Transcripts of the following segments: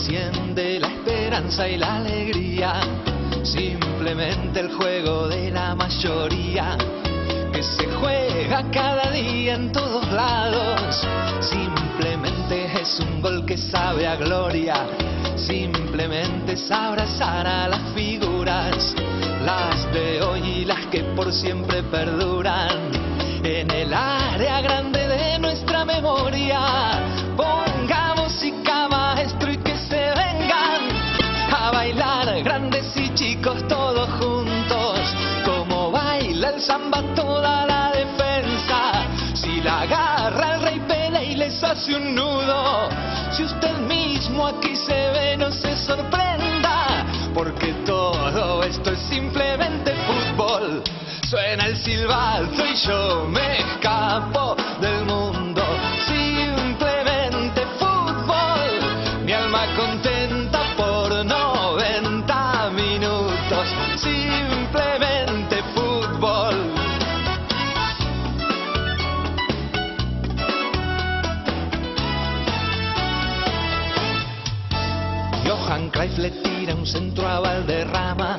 enciende la esperanza y la alegría. Simplemente el juego de la mayoría, que se juega cada día en todos lados. Simplemente es un gol que sabe a gloria. Simplemente es abrazar a las figuras, las de hoy y las que por siempre perduran. En el área grande de nuestra memoria, ponga música, maestro, y que se vengan a bailar grandes y chicos todos juntos, como baila el samba toda la defensa. Si la agarra el Rey Pelé y les hace un nudo, si usted mismo aquí se ve, no se sorprenda, porque todo esto es simplemente fútbol. Suena el silbato y yo me escapo del mundo. Simplemente fútbol, mi alma contenta por 90 minutos. Simplemente fútbol. Johan Cruyff le tira un centro a Valderrama,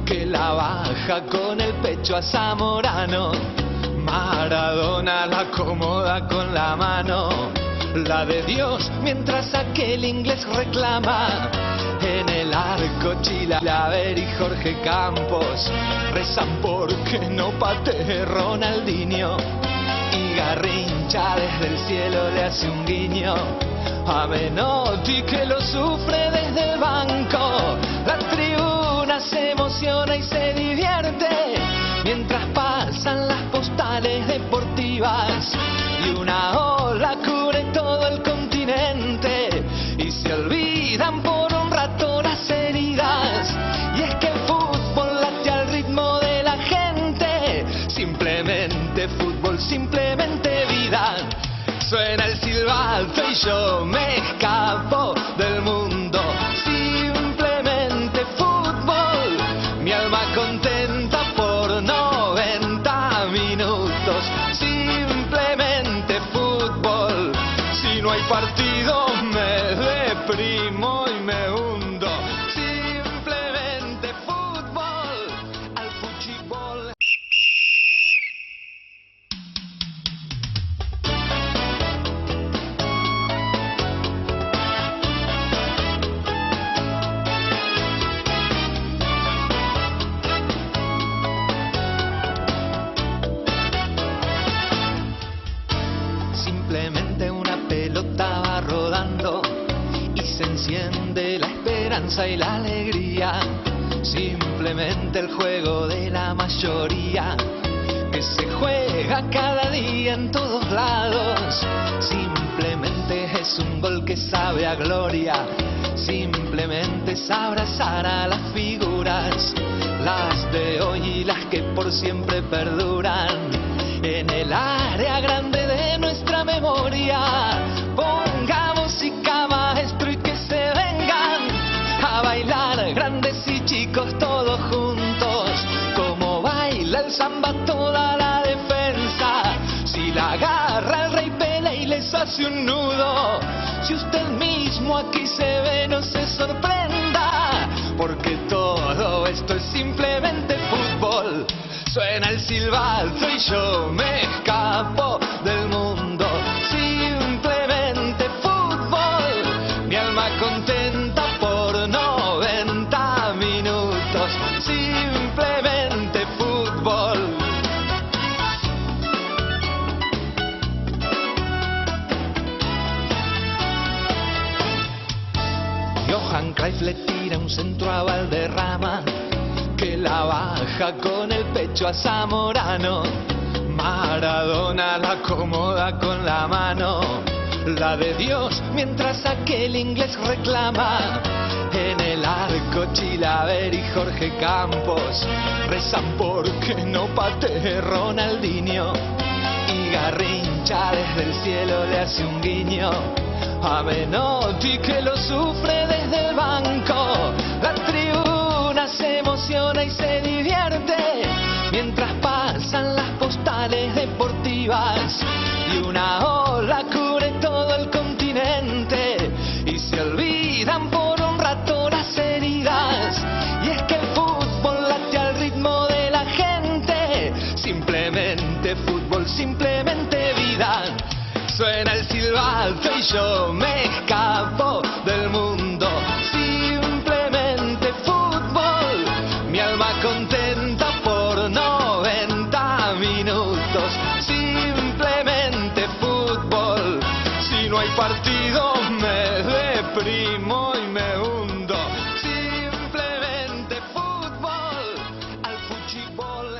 que la baja con el pecho a Zamorano. Maradona la acomoda con la mano, la de Dios, mientras aquel inglés reclama. En el arco Chilaver y Jorge Campos rezan porque no patee Ronaldinho, y Garrincha desde el cielo le hace un guiño a Menotti, que lo sufre desde el banco. La tribuna se emociona y se divierte mientras pasan las postales deportivas, y una ola cubre todo el continente y se olvidan por un rato las heridas. Y es que el fútbol late al ritmo de la gente. Simplemente fútbol, simplemente vida. Suena el silbato y yo me escapo del mundo. Simplemente fútbol, mi alma contenta por 90 minutos. Simplemente fútbol, si no hay partido me deprimo y me hundo. Simplemente fútbol, al fuchibol. Simplemente una pelota va rodando y se enciende la esperanza y la alegría. Simplemente el juego de la mayoría, que se juega cada día en todos lados. Simplemente es un gol que sabe a gloria. Simplemente es abrazar a las figuras, las de hoy y las que por siempre perduran. En el área grande de nuestra memoria, ponga música, maestro, y que se vengan a bailar grandes y chicos todos juntos, como baila el samba toda la defensa. Si la agarra el Rey Pelé y les hace un nudo, si usted mismo aquí se ve, no se sorprenda, porque todo esto es simplemente fútbol. Suena el silbato y yo me escapo del mundo. Simplemente fútbol, mi alma contenta por 90 minutos. Simplemente fútbol. Johan Cruyff le tira un centro a Valderrama, que la baja con el pecho a Zamorano. Maradona la acomoda con la mano, la de Dios, mientras aquel inglés reclama. En el arco Chilaver y Jorge Campos rezan porque no patee Ronaldinho, y Garrincha desde el cielo le hace un guiño a Menotti, que lo sufre desde el banco. La tribuna se emociona y se divierte mientras pasan las postales deportivas, y una ola cubre todo el continente y se olvidan simplemente fútbol, simplemente vida. Suena el silbato y yo me escapo del mundo. Simplemente fútbol, mi alma contenta por 90 minutos. Simplemente fútbol, si no hay partido me deprimo y me hundo. Simplemente fútbol, al fútbol.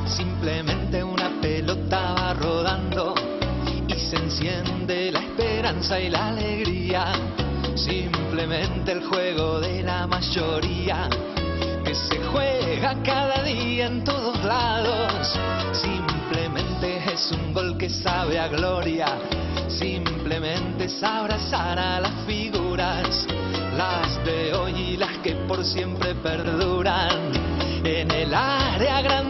Simplemente una pelota va rodando y se enciende la esperanza y la alegría. Simplemente el juego de la mayoría que se juega cada día en todos lados. Simplemente es un gol que sabe a gloria. Simplemente es abrazar a las figuras, las de hoy y las que por siempre perduran. En el área grande